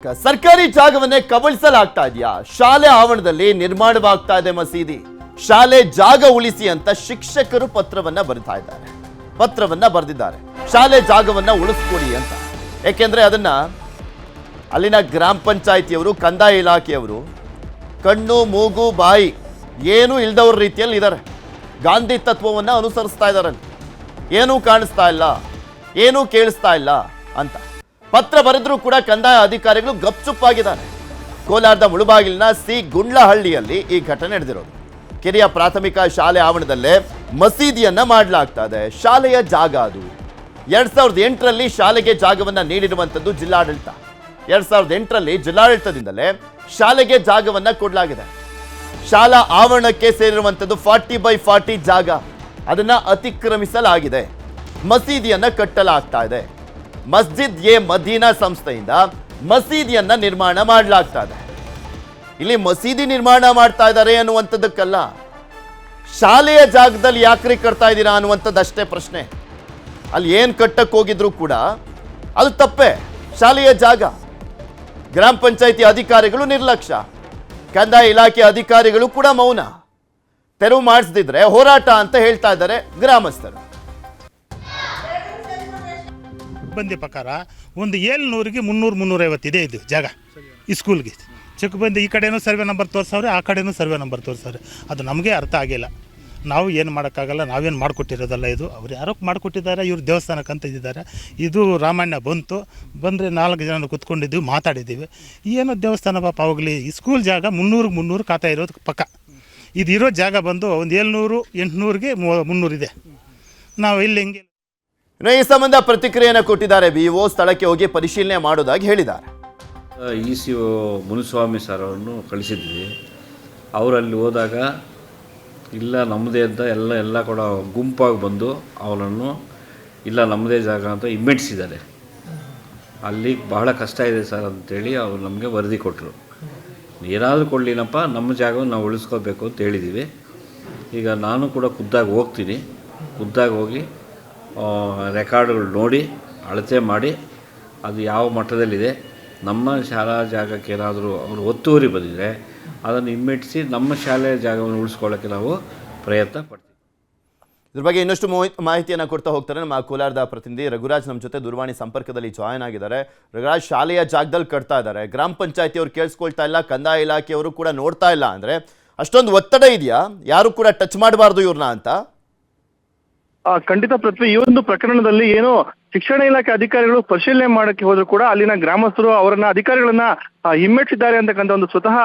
ಸರ್ಕಾರಿ ಜಾಗವನ್ನೇ ಕಬಳಿಸಲಾಗ್ತಾ ಇದೆಯಾ? ಶಾಲೆ ಆವರಣದಲ್ಲಿ ನಿರ್ಮಾಣವಾಗ್ತಾ ಇದೆ ಮಸೀದಿ. ಶಾಲೆ ಜಾಗ ಉಳಿಸಿ ಅಂತ ಶಿಕ್ಷಕರು ಪತ್ರವನ್ನ ಬರೆದಿದ್ದಾರೆ. ಶಾಲೆ ಜಾಗವನ್ನ ಉಳಿಸ್ಕೊಡಿ ಅಂತ. ಯಾಕೆಂದ್ರೆ ಅದನ್ನ ಅಲ್ಲಿನ ಗ್ರಾಮ ಪಂಚಾಯಿತಿಯವರು, ಕಂದಾಯ ಇಲಾಖೆಯವರು ಕಣ್ಣು ಮೂಗು ಬಾಯಿ ಏನೂ ಇಲ್ದವ್ರ ರೀತಿಯಲ್ಲಿ ಇದ್ದಾರೆ. ಗಾಂಧಿ ತತ್ವವನ್ನ ಅನುಸರಿಸ್ತಾ ಇದ್ದಾರೆ. ಏನೂ ಕಾಣಿಸ್ತಾ ಇಲ್ಲ, ಏನೂ ಕೇಳಿಸ್ತಾ ಇಲ್ಲ ಅಂತ ಪತ್ರ ಬರೆದ್ರೂ ಕೂಡ ಕಂದಾಯ ಅಧಿಕಾರಿಗಳು ಗಪ್ಚುಪ್ಪಾಗಿದ್ದಾರೆ. ಕೋಲಾರದ ಮುಳುಬಾಗಿಲಿನ ಸಿ ಗುಂಡ್ಲಹಳ್ಳಿಯಲ್ಲಿ ಈ ಘಟನೆ ನಡೆದಿರೋದು. ಕಿರಿಯ ಪ್ರಾಥಮಿಕ ಶಾಲೆ ಆವರಣದಲ್ಲೇ ಮಸೀದಿಯನ್ನ ಮಾಡಲಾಗ್ತಾ ಇದೆ. ಶಾಲೆಯ ಜಾಗ ಅದು. 2008ರಲ್ಲಿ ಶಾಲೆಗೆ ಜಾಗವನ್ನ ನೀಡಿರುವಂತದ್ದು ಜಿಲ್ಲಾಡಳಿತ. 2008ರಲ್ಲಿ ಜಿಲ್ಲಾಡಳಿತದಿಂದಲೇ ಶಾಲೆಗೆ ಜಾಗವನ್ನ ಕೊಡಲಾಗಿದೆ. ಶಾಲಾ ಆವರಣಕ್ಕೆ ಸೇರಿರುವಂತದ್ದು 40x40 ಜಾಗ. ಅದನ್ನ ಅತಿಕ್ರಮಿಸಲಾಗಿದೆ. ಮಸೀದಿಯನ್ನ ಕಟ್ಟಲಾಗ್ತಾ ಇದೆ. ಮಸ್ಜಿದ್ ಎ ಮದೀನಾ ಸಂಸ್ಥೆಯಿಂದ ಮಸೀದಿಯನ್ನ ನಿರ್ಮಾಣ ಮಾಡಲಾಗ್ತಾ ಇದೆ. ಇಲ್ಲಿ ಮಸೀದಿ ನಿರ್ಮಾಣ ಮಾಡ್ತಾ ಇದ್ದಾರೆ ಅನ್ನುವಂಥದ್ದಕ್ಕಲ್ಲ, ಶಾಲೆಯ ಜಾಗದಲ್ಲಿ ಯಾಕ್ರಿ ಕಟ್ತಾ ಇದ್ದೀರಾ ಅನ್ನುವಂಥದ್ದಷ್ಟೇ ಪ್ರಶ್ನೆ. ಅಲ್ಲಿ ಏನು ಕಟ್ಟಕ್ಕೆ ಹೋಗಿದ್ರು ಕೂಡ ಅದು ತಪ್ಪೇ. ಶಾಲೆಯ ಜಾಗ. ಗ್ರಾಮ ಪಂಚಾಯಿತಿ ಅಧಿಕಾರಿಗಳು ನಿರ್ಲಕ್ಷ್ಯ, ಕಂದಾಯ ಇಲಾಖೆ ಅಧಿಕಾರಿಗಳು ಕೂಡ ಮೌನ. ತೆರವು ಮಾಡಿಸದಿದ್ರೆ ಹೋರಾಟ ಅಂತ ಹೇಳ್ತಾ ಇದ್ದಾರೆ ಗ್ರಾಮಸ್ಥರು. ಸಿಬ್ಬಂದಿ ಪ್ರಕಾರ ಒಂದು 700ಗೆ 300-350 ಇದೆ ಇದು ಜಾಗ ಈ ಸ್ಕೂಲ್ಗೆ. ಚಿಕ್ಕಬಂದಿ ಈ ಕಡೆನೂ ಸರ್ವೆ ನಂಬರ್ ತೋರಿಸವ್ರೆ, ಆ ಕಡೆನೂ ಸರ್ವೆ ನಂಬರ್ ತೋರಿಸವ್ರೆ. ಅದು ನಮಗೆ ಅರ್ಥ ಆಗಿಲ್ಲ. ನಾವು ಏನು ಮಾಡೋಕ್ಕಾಗಲ್ಲ, ನಾವೇನು ಮಾಡಿಕೊಟ್ಟಿರೋದಲ್ಲ ಇದು. ಅವ್ರು ಯಾರೋ ಮಾಡಿಕೊಟ್ಟಿದ್ದಾರೆ, ಇವ್ರು ದೇವಸ್ಥಾನಕ್ಕೆ ಅಂತ ಇದ್ದಿದ್ದಾರೆ. ಇದು ರಾಮಾಯಣ ಬಂದರೆ 4 ಜನ ಕೂತ್ಕೊಂಡಿದ್ದೀವಿ, ಮಾತಾಡಿದ್ದೀವಿ. ಏನೋ ದೇವಸ್ಥಾನ ಪಾಪ ಹೋಗಲಿ. ಈ ಸ್ಕೂಲ್ ಜಾಗ 300-300 ಖಾತಾ ಇರೋದು ಪಕ್ಕ. ಇದು ಇರೋ ಜಾಗ ಬಂದು ಒಂದು 700-800ಗೆ 300 ಇದೆ. ನಾವು ಇಲ್ಲಿ ಹೆಂಗೆ ಈ ಸಂಬಂಧ ಪ್ರತಿಕ್ರಿಯೆಯನ್ನು ಕೊಟ್ಟಿದ್ದಾರೆ ಬಿಇಒ. ಸ್ಥಳಕ್ಕೆ ಹೋಗಿ ಪರಿಶೀಲನೆ ಮಾಡೋದಾಗಿ ಹೇಳಿದ್ದಾರೆ. ಇ.ಸಿ.ಒ ಮುನಿಸ್ವಾಮಿ ಸರ್ ಅವರನ್ನು ಕಳಿಸಿದ್ವಿ. ಅವರಲ್ಲಿ ಹೋದಾಗ ಇಲ್ಲ ನಮ್ಮದೇ ಅಂತ ಎಲ್ಲ ಕೂಡ ಗುಂಪಾಗಿ ಬಂದು ಅವರನ್ನು ಇಲ್ಲ ನಮ್ಮದೇ ಜಾಗ ಅಂತ ಹಿಮ್ಮೆಟ್ಟಿಸಿದ್ದಾರೆ. ಅಲ್ಲಿ ಬಹಳ ಕಷ್ಟ ಇದೆ ಸರ್ ಅಂತೇಳಿ ಅವ್ರು ನಮಗೆ ವರದಿ ಕೊಟ್ಟರು. ಏನಾದರೂ ಕೊಡಲಿನಪ್ಪ, ನಮ್ಮ ಜಾಗವನ್ನು ನಾವು ಉಳಿಸ್ಕೋಬೇಕು ಅಂತ ಹೇಳಿದ್ದೀವಿ. ಈಗ ನಾನು ಕೂಡ ಖುದ್ದಾಗಿ ಹೋಗ್ತೀನಿ. ಖುದ್ದಾಗಿ ಹೋಗಿ ರೆಕಾರ್ಡ್ಗಳು ನೋಡಿ ಅಳತೆ ಮಾಡಿ ಅದು ಯಾವ ಮಟ್ಟದಲ್ಲಿದೆ, ನಮ್ಮ ಶಾಲಾ ಜಾಗಕ್ಕೆ ಏನಾದರೂ ಅವರು ಒತ್ತುವರಿ ಬಂದಿದೆ ಅದನ್ನು ಹಿಮ್ಮೆಟ್ಟಿಸಿ ನಮ್ಮ ಶಾಲೆಯ ಜಾಗವನ್ನು ಉಳಿಸ್ಕೊಳ್ಳೋಕ್ಕೆ ನಾವು ಪ್ರಯತ್ನ ಪಡ್ತೀವಿ. ಇದ್ರ ಬಗ್ಗೆ ಇನ್ನಷ್ಟು ಮಾಹಿತಿಯನ್ನು ಕೊಡ್ತಾ ಹೋಗ್ತಾರೆ ನಮ್ಮ ಕೋಲಾರದ ಪ್ರತಿನಿಧಿ ರಘುರಾಜ್. ನಮ್ಮ ಜೊತೆ ದೂರವಾಣಿ ಸಂಪರ್ಕದಲ್ಲಿ ಜಾಯ್ನ್ ಆಗಿದ್ದಾರೆ. ರಘುರಾಜ್, ಶಾಲೆಯ ಜಾಗದಲ್ಲಿ ಕಟ್ತಾ ಇದ್ದಾರೆ, ಗ್ರಾಮ ಪಂಚಾಯತಿಯವರು ಕೇಳಿಸ್ಕೊಳ್ತಾ ಇಲ್ಲ, ಕಂದಾಯ ಇಲಾಖೆಯವರು ಕೂಡ ನೋಡ್ತಾ ಇಲ್ಲ ಅಂದರೆ ಅಷ್ಟೊಂದು ಒತ್ತಡ ಇದೆಯಾ? ಯಾರು ಕೂಡ ಟಚ್ ಮಾಡಬಾರ್ದು ಇವ್ರನ್ನ ಅಂತ? ಖಂಡಿತ ಪೃಥ್ವಿ, ಈ ಒಂದು ಪ್ರಕರಣದಲ್ಲಿ ಏನು ಶಿಕ್ಷಣ ಇಲಾಖೆ ಅಧಿಕಾರಿಗಳು ಪರಿಶೀಲನೆ ಮಾಡಕ್ಕೆ ಹೋದ್ರು ಕೂಡ ಅಲ್ಲಿನ ಗ್ರಾಮಸ್ಥರು ಅವರನ್ನ ಅಧಿಕಾರಿಗಳನ್ನ ಹಿಮ್ಮೆಟ್ಟಿಸಿದ್ದಾರೆ ಅಂತಕ್ಕಂಥ ಒಂದು ಸ್ವತಃ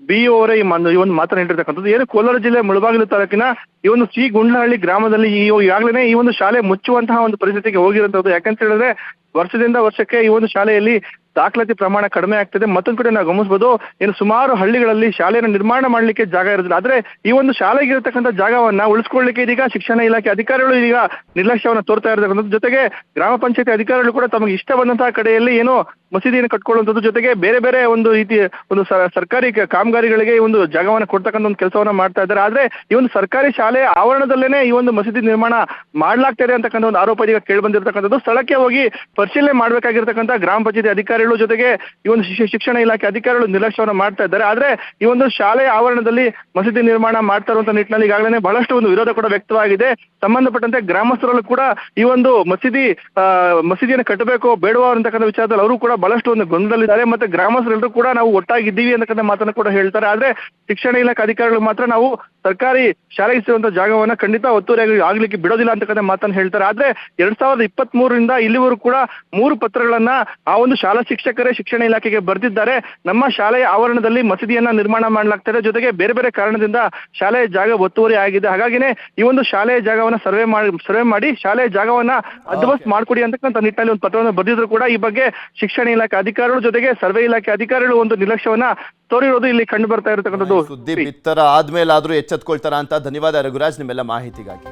ಬಿಇಒ ಅವರೇ ಈ ಒಂದು ಮಾತನ್ನ ಹೇಳಿರ್ತಕ್ಕಂಥದ್ದು. ಏನು ಕೋಲಾರ ಜಿಲ್ಲೆ ಮುಳಬಾಗಿಲು ತಾಲೂಕಿನ ಈ ಒಂದು ಸಿ ಗುಂಡ್ಲಹಳ್ಳಿ ಗ್ರಾಮದಲ್ಲಿ ಈಗಾಗಲೇ ಈ ಒಂದು ಶಾಲೆ ಮುಚ್ಚುವಂತಹ ಒಂದು ಪರಿಸ್ಥಿತಿಗೆ ಹೋಗಿರುವಂತದ್ದು. ಯಾಕಂತ ಹೇಳಿದ್ರೆ ವರ್ಷದಿಂದ ವರ್ಷಕ್ಕೆ ಈ ಒಂದು ಶಾಲೆಯಲ್ಲಿ ದಾಖಲಾತಿ ಪ್ರಮಾಣ ಕಡಿಮೆ ಆಗ್ತದೆ. ಮತ್ತೊಂದು ಕಡೆ ನಾವು ಗಮನಿಸಬಹುದು, ಏನು ಸುಮಾರು ಹಳ್ಳಿಗಳಲ್ಲಿ ಶಾಲೆಯನ್ನು ನಿರ್ಮಾಣ ಮಾಡಲಿಕ್ಕೆ ಜಾಗ ಇರೋದಿಲ್ಲ. ಆದ್ರೆ ಈ ಒಂದು ಶಾಲೆಗೆ ಇರತಕ್ಕಂಥ ಜಾಗವನ್ನ ಉಳಿಸ್ಕೊಳ್ಳಿಕ್ಕೆ ಇದೀಗ ಶಿಕ್ಷಣ ಇಲಾಖೆ ಅಧಿಕಾರಿಗಳು ಇದೀಗ ನಿರ್ಲಕ್ಷ್ಯವನ್ನು ತೋರ್ತಾ ಇರತಕ್ಕಂಥದ್ದು. ಜೊತೆಗೆ ಗ್ರಾಮ ಪಂಚಾಯತಿ ಅಧಿಕಾರಿಗಳು ಕೂಡ ತಮಗೆ ಇಷ್ಟ ಬಂದಂತಹ ಕಡೆಯಲ್ಲಿ ಏನು ಮಸೀದಿಯನ್ನು ಕಟ್ಕೊಳ್ಳುವಂಥದ್ದು, ಜೊತೆಗೆ ಬೇರೆ ಬೇರೆ ಒಂದು ರೀತಿ ಒಂದು ಸರ್ಕಾರಿ ಕಾಮಗಾರಿಗಳಿಗೆ ಈ ಒಂದು ಜಾಗವನ್ನು ಕೊಡ್ತಕ್ಕಂಥ ಒಂದು ಕೆಲಸವನ್ನ ಮಾಡ್ತಾ ಇದ್ದಾರೆ. ಆದ್ರೆ ಈ ಒಂದು ಸರ್ಕಾರಿ ಶಾಲೆ ಆವರಣದಲ್ಲೇನೆ ಈ ಒಂದು ಮಸೀದಿ ನಿರ್ಮಾಣ ಮಾಡ್ಲಾಗ್ತಾ ಇದೆ ಅಂತಕ್ಕಂಥ ಒಂದು ಆರೋಪ ಇದೀಗ ಕೇಳಿ ಬಂದಿರತಕ್ಕಂಥದ್ದು. ಸ್ಥಳಕ್ಕೆ ಹೋಗಿ ಪರಿಶೀಲನೆ ಮಾಡಬೇಕಾಗಿರ್ತಕ್ಕಂಥ ಗ್ರಾಮ ಪಂಚಾಯತಿ ಅಧಿಕಾರಿಗಳು ಜೊತೆಗೆ ಈ ಒಂದು ಶಿಕ್ಷಣ ಇಲಾಖೆ ಅಧಿಕಾರಿಗಳು ನಿರ್ಲಕ್ಷ್ಯವನ್ನು ಮಾಡ್ತಾ ಇದ್ದಾರೆ. ಆದ್ರೆ ಈ ಒಂದು ಶಾಲೆಯ ಆವರಣದಲ್ಲಿ ಮಸೀದಿ ನಿರ್ಮಾಣ ಮಾಡ್ತಾ ಇರುವಂತಹ ನಿಟ್ಟಿನಲ್ಲಿ ಈಗಾಗಲೇ ಬಹಳಷ್ಟು ಒಂದು ವಿರೋಧ ಕೂಡ ವ್ಯಕ್ತವಾಗಿದೆ. ಸಂಬಂಧಪಟ್ಟಂತೆ ಗ್ರಾಮಸ್ಥರಲ್ಲೂ ಕೂಡ ಈ ಒಂದು ಮಸೀದಿಯನ್ನು ಕಟ್ಟಬೇಕು ಬೇಡವಾ ಅಂತಕ್ಕಂಥ ವಿಚಾರದಲ್ಲಿ ಅವರು ಕೂಡ ಬಹಳಷ್ಟು ಒಂದು ಗೊಂದಲದಲ್ಲಿದ್ದಾರೆ. ಮತ್ತೆ ಗ್ರಾಮಸ್ಥರೆಲ್ಲರೂ ಕೂಡ ನಾವು ಒಟ್ಟಾಗಿದ್ದೀವಿ ಅಂತಕ್ಕಂಥ ಮಾತನ್ನು ಕೂಡ ಹೇಳ್ತಾರೆ. ಆದ್ರೆ ಶಿಕ್ಷಣ ಇಲಾಖೆ ಅಧಿಕಾರಿಗಳು ಮಾತ್ರ ನಾವು ಸರ್ಕಾರಿ ಶಾಲೆಗೆ ಸೇರುವಂತಹ ಜಾಗವನ್ನ ಖಂಡಿತ ಒತ್ತುವರಿ ಆಗ್ಲಿಕ್ಕೆ ಬಿಡೋದಿಲ್ಲ ಅಂತಕ್ಕಂಥ ಮಾತನ್ನು ಹೇಳ್ತಾರೆ. ಆದ್ರೆ 2023ರಿಂದ ಇಲ್ಲಿವರೆಗೂ ಕೂಡ 3 ಪತ್ರಗಳನ್ನ ಆ ಒಂದು ಶಾಲಾ ಶಿಕ್ಷಕರೇ ಶಿಕ್ಷಣ ಇಲಾಖೆಗೆ ಬರೆದಿದ್ದಾರೆ. ನಮ್ಮ ಶಾಲೆಯ ಆವರಣದಲ್ಲಿ ಮಸೀದಿಯನ್ನ ನಿರ್ಮಾಣ ಮಾಡಲಾಗ್ತಾರೆ, ಜೊತೆಗೆ ಬೇರೆ ಬೇರೆ ಕಾರಣದಿಂದ ಶಾಲೆಯ ಜಾಗ ಒತ್ತುವರಿ ಆಗಿದೆ. ಹಾಗಾಗಿನೇ ಈ ಒಂದು ಶಾಲೆಯ ಜಾಗವನ್ನ ಸರ್ವೆ ಮಾಡಿ ಶಾಲೆಯ ಜಾಗವನ್ನ ಹದ್ದುಬಸ್ತು ಮಾಡ್ಕೊಡಿ ಅಂತಕ್ಕಂಥ ನಿಟ್ಟಿನಲ್ಲಿ ಒಂದು ಪತ್ರವನ್ನು ಬರೆದಿದ್ರು ಕೂಡ ಈ ಬಗ್ಗೆ ಶಿಕ್ಷಣ ಇಲಾಖೆ ಅಧಿಕಾರಿಗಳು ಜೊತೆಗೆ ಸರ್ವೆ ಇಲಾಖೆ ಅಧಿಕಾರಿಗಳು ಒಂದು ನಿರ್ಲಕ್ಷ್ಯವನ್ನ ತೋರಿರೋದು ಇಲ್ಲಿ ಕಂಡು ಬರ್ತಾ ಇರತಕ್ಕಂಥದ್ದು. ಸುದ್ದಿ ಬಿತ್ತರ ಆದ್ಮೇಲಾದ್ರೂ ಎಚ್ಚೆತ್ಕೊಳ್ತಾರ ಅಂತ. ಧನ್ಯವಾದ ರಘುರಾಜ್ ನಿಮ್ಮೆಲ್ಲ ಮಾಹಿತಿಗಾಗಿ.